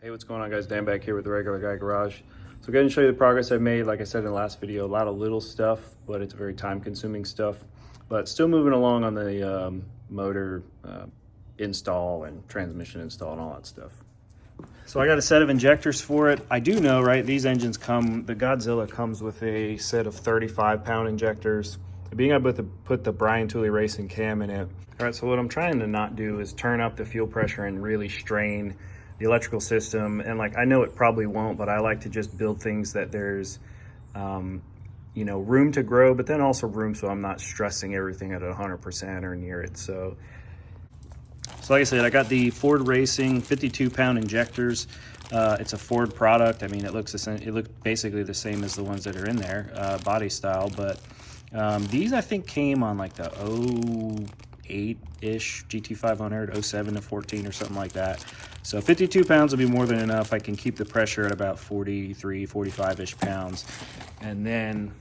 Hey, what's going on, guys? Dan back here with the Regular Guy Garage. So going to show you the progress I've made. Like I said in the last video, a lot of little stuff, but it's very time-consuming stuff. But still moving along on the motor install and transmission install and all that stuff. So I got a set of injectors for it. I do know, right, these engines come, the Godzilla comes with a set of 35-pound injectors. Being able to put the Brian Tooley Racing cam in it. All right, so what I'm trying to not do is turn up the fuel pressure and really strain the electrical system. And like, I know it probably won't, but I like to just build things that there's, you know, room to grow, but then also room so I'm not stressing everything at 100% or near it. So like I said, I got the Ford Racing 52-pound injectors. It's a Ford product. I mean, it looks basically the same as the ones that are in there, body style, but these I think came on like the 08-ish GT500, 07 to 14 or something like that. So 52 pounds will be more than enough. I can keep the pressure at about 43, 45-ish pounds. And then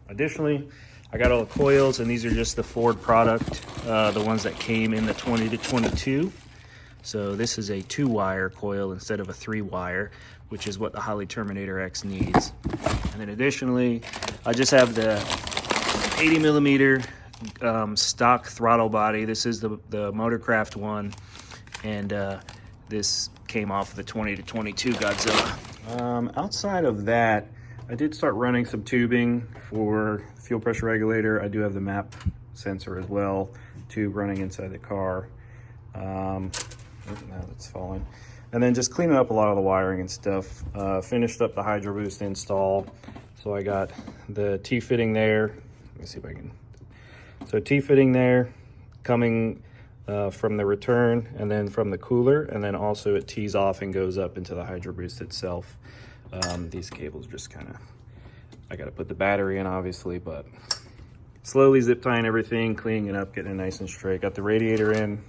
additionally, I got all the coils, and these are just the Ford product, the ones that came in the 20 to 22. So this is a 2-wire coil instead of a 3-wire, which is what the Holley Terminator X needs. And then additionally, I just have the 80 millimeter stock throttle body. This is the Motorcraft one, and this came off the 20 to 22 Godzilla. Outside of that, I did start running some tubing for fuel pressure regulator. I do have the map sensor as well, tube running inside the car. Now that's falling. And then just cleaning up a lot of the wiring and stuff. Finished up the Hydro Boost install. So I got the T-fitting there. Let me see if I can. So T-fitting there, coming from the return and then from the cooler, and then also it tees off and goes up into the Hydro Boost itself. These cables just kind of, I got to put the battery in obviously, but slowly zip tying everything, cleaning it up, getting it nice and straight. Got the radiator in.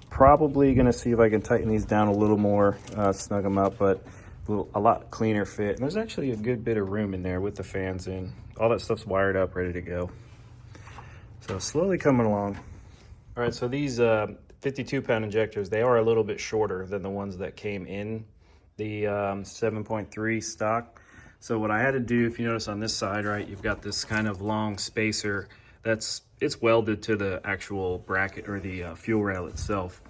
Probably gonna see if I can tighten these down a little more, snug them up, but a lot cleaner fit. And there's actually a good bit of room in there with the fans in. All that stuff's wired up, ready to go. So slowly coming along. All right, so these 52-pound injectors, they are a little bit shorter than the ones that came in the 7.3 stock. So what I had to do, if you notice on this side, right, you've got this kind of long spacer it's welded to the actual bracket or the fuel rail itself.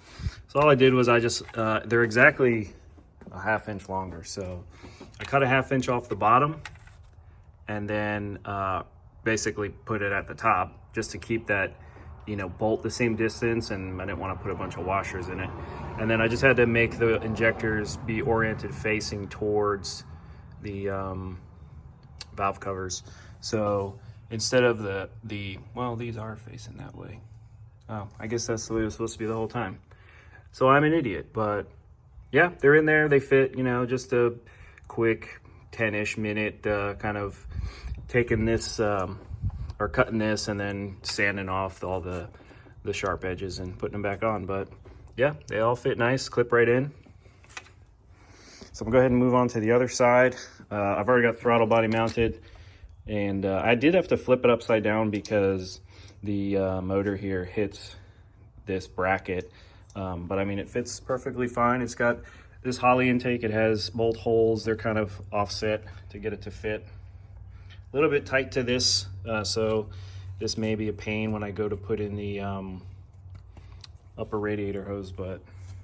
So all I did was they're exactly a ½ inch longer. So I cut a ½ inch off the bottom and then basically put it at the top just to keep that, you know, bolt the same distance, and I didn't want to put a bunch of washers in it. And then I just had to make the injectors be oriented facing towards the valve covers. So instead of well, these are facing that way. Oh, I guess that's the way it was supposed to be the whole time. So I'm an idiot, but yeah, they're in there, they fit, you know, just a quick 10-ish minute kind of taking this or cutting this and then sanding off all the sharp edges and putting them back on. But yeah, they all fit nice, clip right in. So I'm gonna go ahead and move on to the other side. I've already got throttle body mounted, and I did have to flip it upside down because the motor here hits this bracket. But I mean, it fits perfectly fine. It's got this Holley intake. It has bolt holes. They're kind of offset to get it to fit. A little bit tight to this, so this may be a pain when I go to put in the upper radiator hose, but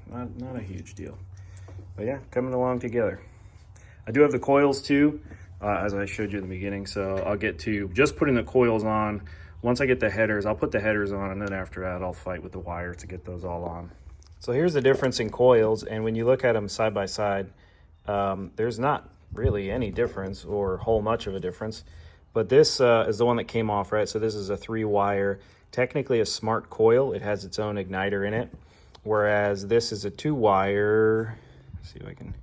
not a huge deal. But yeah, coming along together. I do have the coils too, as I showed you in the beginning, so I'll get to just putting the coils on. Once I get the headers, I'll put the headers on, and then after that, I'll fight with the wires to get those all on. So here's the difference in coils, and when you look at them side by side, there's not really any difference or whole much of a difference. But this is the one that came off, right? So this is a 3-wire, technically a smart coil. It has its own igniter in it, whereas this is a 2-wire. Let's see if I can.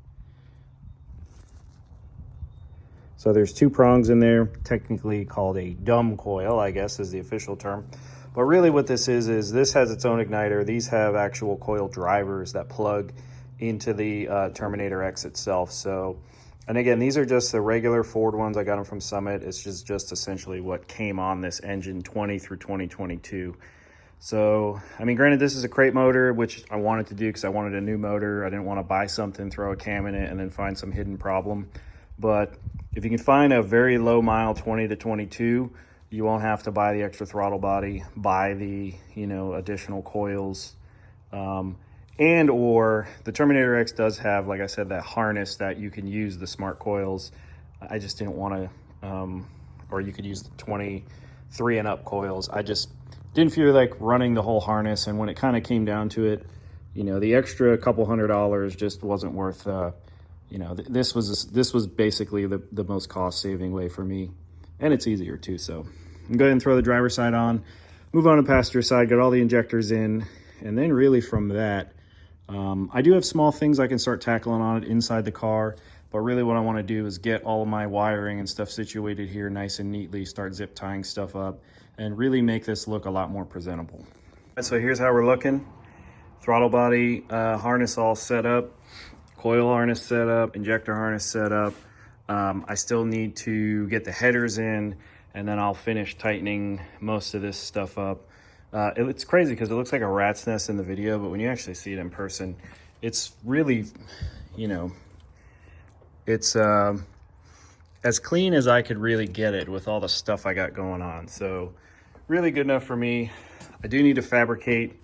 So there's 2 prongs in there, technically called a dumb coil, I guess is the official term. But really what this is this has its own igniter. These have actual coil drivers that plug into the Terminator X itself. So, and again, these are just the regular Ford ones. I got them from Summit. It's just essentially what came on this engine 20 through 2022. So, I mean, granted, this is a crate motor, which I wanted to do because I wanted a new motor. I didn't want to buy something, throw a cam in it, and then find some hidden problem. But if you can find a very low mile 20 to 22, you won't have to buy the extra throttle body, buy the, you know, additional coils. And or the Terminator X does have, like I said, that harness that you can use the smart coils. I just didn't want to, or you could use the 23 and up coils. I just didn't feel like running the whole harness, and when it kind of came down to it, you know, the extra couple $100 just wasn't worth. You know, this was basically the most cost-saving way for me, and it's easier too. So I'm going to go ahead and throw the driver's side on, move on to passenger side, get all the injectors in, and then really from that, I do have small things I can start tackling on it inside the car. But really what I want to do is get all of my wiring and stuff situated here nice and neatly, start zip tying stuff up, and really make this look a lot more presentable. So here's how we're looking. Throttle body harness all set up, coil harness set up, injector harness set up. I still need to get the headers in, and then I'll finish tightening most of this stuff up. It's crazy because it looks like a rat's nest in the video, but when you actually see it in person, it's really, you know, it's as clean as I could really get it with all the stuff I got going on. So really good enough for me. I do need to fabricate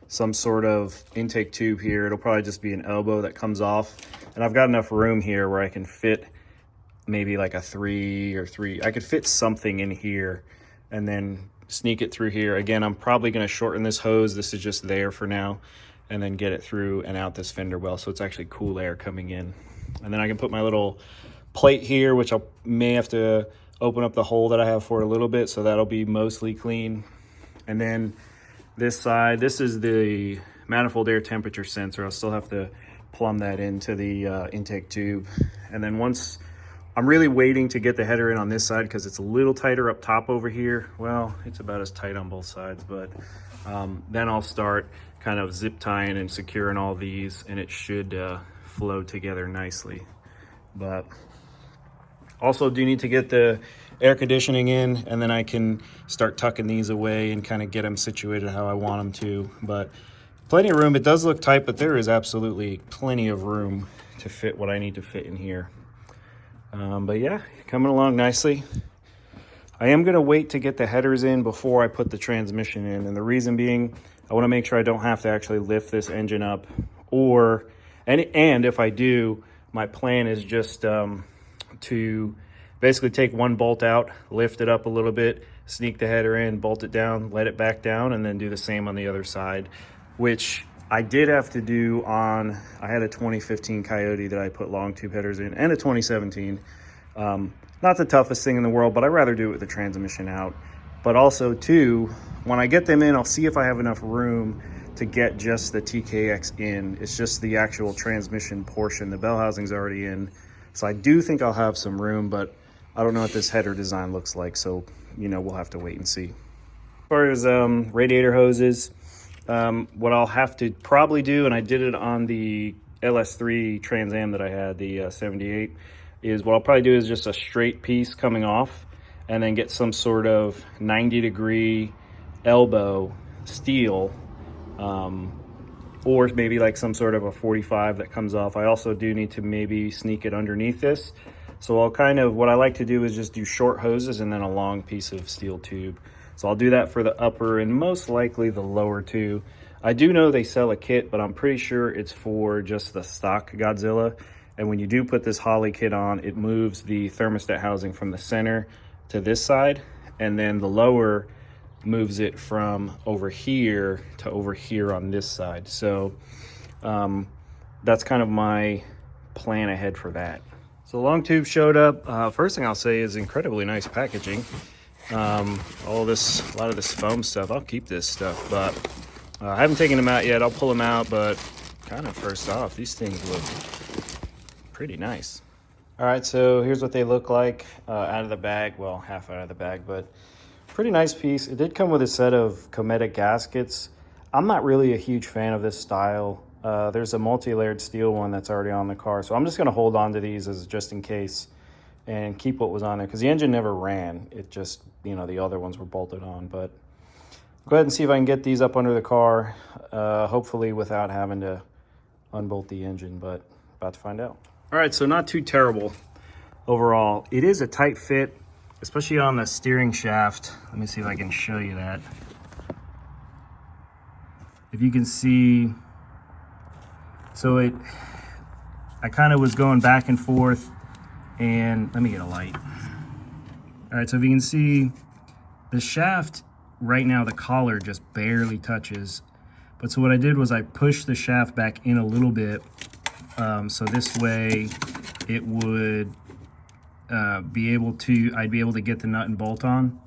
some sort of intake tube here. It'll probably just be an elbow that comes off. And I've got enough room here where I can fit maybe like a 3 or 3. I could fit something in here and then sneak it through here. Again, I'm probably going to shorten this hose. This is just there for now. And then get it through and out this fender well, so it's actually cool air coming in. And then I can put my little plate here, which I may have to open up the hole that I have for a little bit, so that'll be mostly clean. And then this side, this is the manifold air temperature sensor. I'll still have to plumb that into the intake tube. And then once, I'm really waiting to get the header in on this side because it's a little tighter up top over here. Well, it's about as tight on both sides, but then I'll start kind of zip tying and securing all these, and it should flow together nicely. But also do need to get the air conditioning in, and then I can start tucking these away and kind of get them situated how I want them to. But plenty of room. It does look tight, but there is absolutely plenty of room to fit what I need to fit in here. But yeah, coming along nicely. I am going to wait to get the headers in before I put the transmission in, and the reason being I want to make sure I don't have to actually lift this engine up, and if I do, my plan is just to basically take one bolt out, lift it up a little bit, sneak the header in, bolt it down, let it back down, and then do the same on the other side, which I did have to do on, I had a 2015 Coyote that I put long tube headers in, and a 2017. Not the toughest thing in the world, but I'd rather do it with the transmission out. But also too, when I get them in, I'll see if I have enough room to get just the TKX in. It's just the actual transmission portion. The bell housing's already in. So I do think I'll have some room, but I don't know what this header design looks like. So, you know, we'll have to wait and see. As far as radiator hoses, what I'll have to probably do, and I did it on the LS3 Trans Am that I had, the 78, is what I'll probably do is just a straight piece coming off and then get some sort of 90-degree elbow steel, or maybe like some sort of a 45 that comes off. I also do need to maybe sneak it underneath this. So I'll kind of, what I like to do is just do short hoses and then a long piece of steel tube. So I'll do that for the upper and most likely the lower two. I do know they sell a kit, but I'm pretty sure it's for just the stock Godzilla. And when you do put this Holly kit on, it moves the thermostat housing from the center to this side, and then the lower moves it from over here to over here on this side. So that's kind of my plan ahead for that. So long tube showed up. First thing I'll say is incredibly nice packaging. A lot of this foam stuff, I'll keep this stuff, but I haven't taken them out yet. I'll pull them out, but kind of first off, these things look pretty nice. All right, so here's what they look like out of the bag. Well, half out of the bag, but pretty nice piece. It did come with a set of Cometic gaskets. I'm not really a huge fan of this style. There's a multi-layered steel one that's already on the car, so I'm just gonna hold on to these as just in case and keep what was on there, because the engine never ran. It just, you know, the other ones were bolted on. But Go ahead and see if I can get these up under the car, hopefully without having to unbolt the engine, but about to find out. All right, so not too terrible overall. It is a tight fit, especially on the steering shaft. Let me see if I can show you that. If you can see, so I kind of was going back and forth, and let me get a light. All right, so if you can see the shaft right now, the collar just barely touches. But so what I did was I pushed the shaft back in a little bit, so this way it would I'd be able to get the nut and bolt on.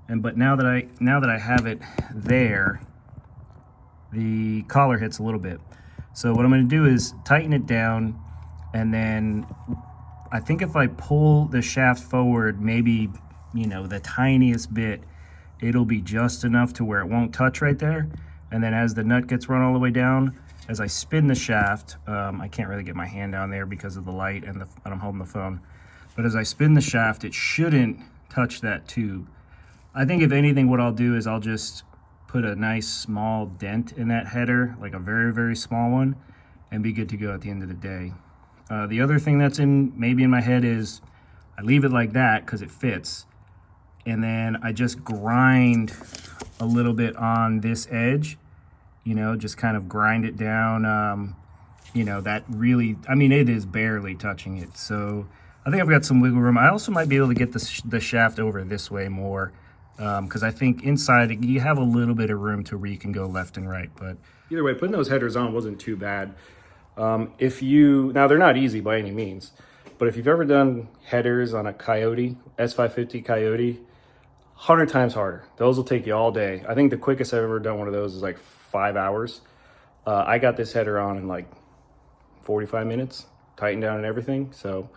But now that I have it there, the collar hits a little bit. So what I'm going to do is tighten it down, and then I think if I pull the shaft forward, maybe, you know, the tiniest bit, it'll be just enough to where it won't touch right there. And then as the nut gets run all the way down, as I spin the shaft, I can't really get my hand down there because of the light and I'm holding the phone. But as I spin the shaft, it shouldn't touch that tube. I think if anything, what I'll do is I'll just put a nice small dent in that header, like a very, very small one, and be good to go at the end of the day. The other thing that's maybe in my head is I leave it like that because it fits, and then I just grind a little bit on this edge, you know, just kind of grind it down. You know, that really, I mean, it is barely touching it. So I think I've got some wiggle room. I also might be able to get the shaft over this way more, because I think inside you have a little bit of room to where you can go left and right. But either way, putting those headers on wasn't too bad. Now they're not easy by any means, but if you've ever done headers on a Coyote, S550 Coyote, 100 times harder. Those will take you all day. I think the quickest I've ever done one of those is like 5 hours. I got this header on in like 45 minutes, tightened down and everything. So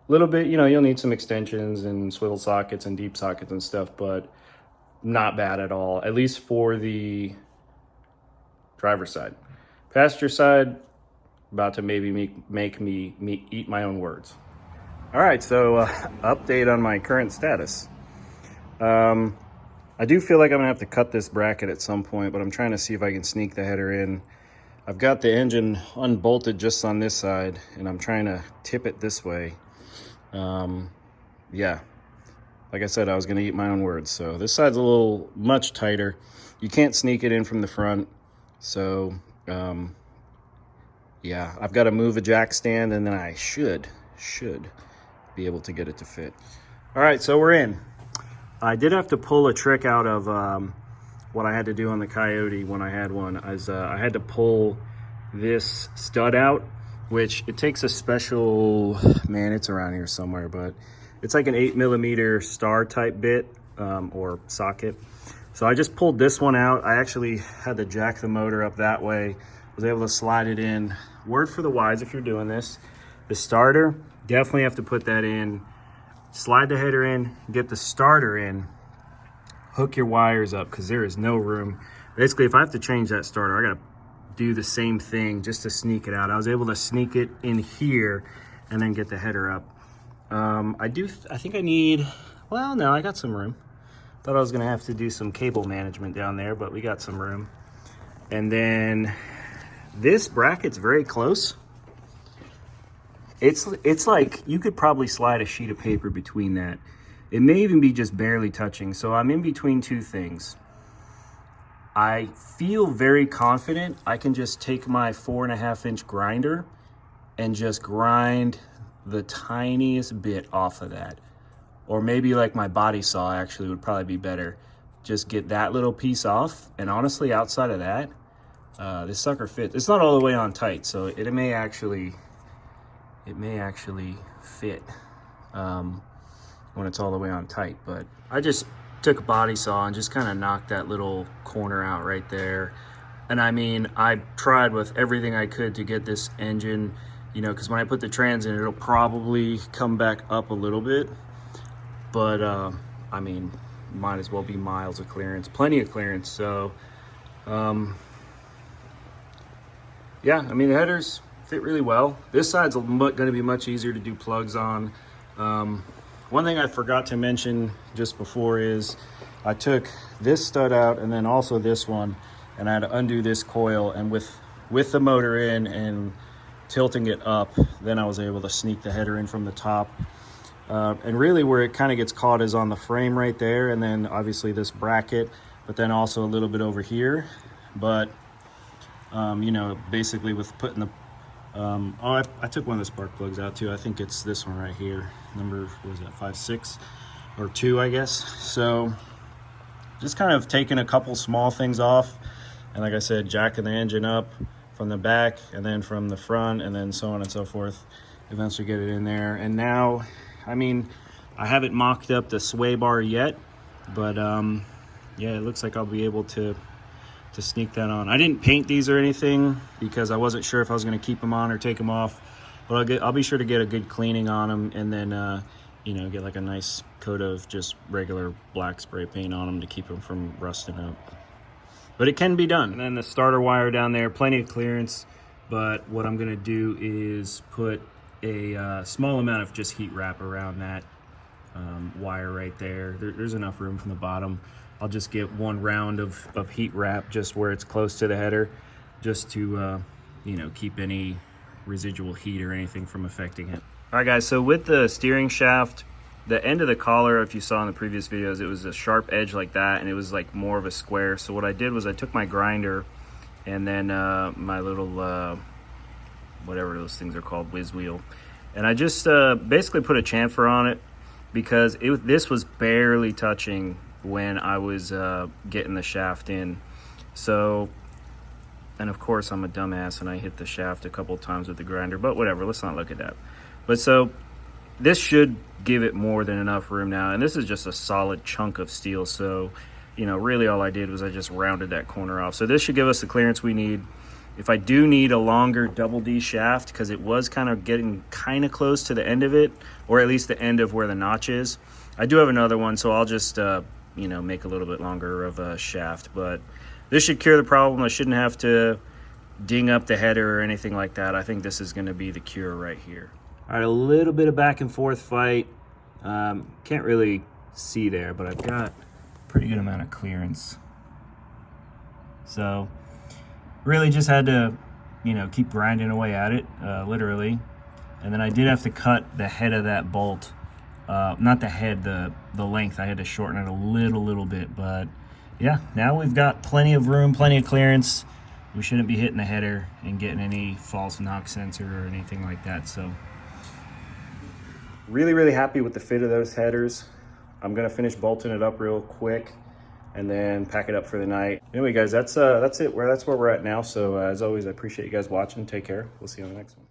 a little bit, you know, you'll need some extensions and swivel sockets and deep sockets and stuff, but not bad at all, at least for the driver's side. Passenger side, about to maybe make me eat my own words. All right, so update on my current status. I do feel like I'm gonna have to cut this bracket at some point, but I'm trying to see if I can sneak the header in. I've got the engine unbolted just on this side, and I'm trying to tip it this way. Yeah, like I said, I was gonna eat my own words. So this side's a little much tighter. You can't sneak it in from the front. So, yeah, I've got to move a jack stand, and then I should be able to get it to fit. All right, so we're in. I did have to pull a trick out of what I had to do on the Coyote when I had one. I had to pull this stud out, which it takes a special, man, it's around here somewhere, but it's like an 8mm star type bit or socket. So I just pulled this one out. I actually had to jack the motor up that way. Was able to slide it in. Word for the wise if you're doing this. The starter, definitely have to put that in. Slide the header in, get the starter in, hook your wires up because there is no room. Basically, if I have to change that starter, I gotta do the same thing just to sneak it out. I was able to sneak it in here and then get the header up. I think I need, well, no, I got some room. Thought I was gonna have to do some cable management down there, but we got some room. And then this bracket's very close. It's like you could probably slide a sheet of paper between that. It may even be just barely touching. So I'm in between two things. I feel very confident I can just take my 4.5-inch grinder and just grind the tiniest bit off of that. Or maybe like my body saw actually would probably be better. Just get that little piece off. And honestly, outside of that, this sucker fits. It's not all the way on tight, so it may actually fit when it's all the way on tight. But I just took a body saw and just kind of knocked that little corner out right there. And I mean, I tried with everything I could to get this engine, you know, because when I put the trans in, it'll probably come back up a little bit. But I mean, might as well be miles of clearance, plenty of clearance. So yeah, I mean, the headers fit really well. This side's going to be much easier to do plugs on. One thing I forgot to mention just before is I took this stud out and then also this one, and I had to undo this coil, and with the motor in and tilting it up, then I was able to sneak the header in from the top. And really where it kind of gets caught is on the frame right there, and then obviously this bracket, but then also a little bit over here. But you know, basically with putting the I took one of the spark plugs out too. I think it's this one right here, number, what is that, 5, 6 or 2, I guess. So just kind of taking a couple small things off, and like I said, jacking the engine up from the back and then from the front, and then so on and so forth. Eventually get it in there. And now, I mean, I haven't mocked up the sway bar yet, but yeah, it looks like I'll be able to sneak that on. I didn't paint these or anything because I wasn't sure if I was going to keep them on or take them off, but I'll be sure to get a good cleaning on them, and then you know, get like a nice coat of just regular black spray paint on them to keep them from rusting up. But it can be done. And then the starter wire down there, plenty of clearance, but what I'm going to do is put a small amount of just heat wrap around that wire right there. There's enough room from the bottom. I'll just get one round of heat wrap just where it's close to the header, just to you know, keep any residual heat or anything from affecting it. All right guys, so with the steering shaft, the end of the collar, if you saw in the previous videos, it was a sharp edge like that, and it was like more of a square. So what I did was I took my grinder and then my little whatever those things are called, whiz wheel, and I just basically put a chamfer on it, because this was barely touching when I was getting the shaft in. So, and of course I'm a dumbass and I hit the shaft a couple times with the grinder, but whatever, let's not look at that. But so this should give it more than enough room now, and this is just a solid chunk of steel, so you know, really all I did was I just rounded that corner off. So this should give us the clearance we need. If I do need a longer double D shaft, because it was kind of getting kind of close to the end of it, or at least the end of where the notch is, I do have another one, so I'll just you know, make a little bit longer of a shaft. But this should cure the problem. I shouldn't have to ding up the header or anything like that. I think this is going to be the cure right here. All right, a little bit of back and forth fight. Can't really see there, but I've got a pretty good amount of clearance. So really just had to, you know, keep grinding away at it, literally. And then I did have to cut the head of that bolt. Not the head, the length. I had to shorten it a little bit, but yeah, now we've got plenty of room, plenty of clearance. We shouldn't be hitting the header and getting any false knock sensor or anything like that. So really happy with the fit of those headers. I'm gonna finish bolting it up real quick and then pack it up for the night. Anyway guys, that's it. That's where we're at now. So as always, I appreciate you guys watching. Take care. We'll see you on the next one.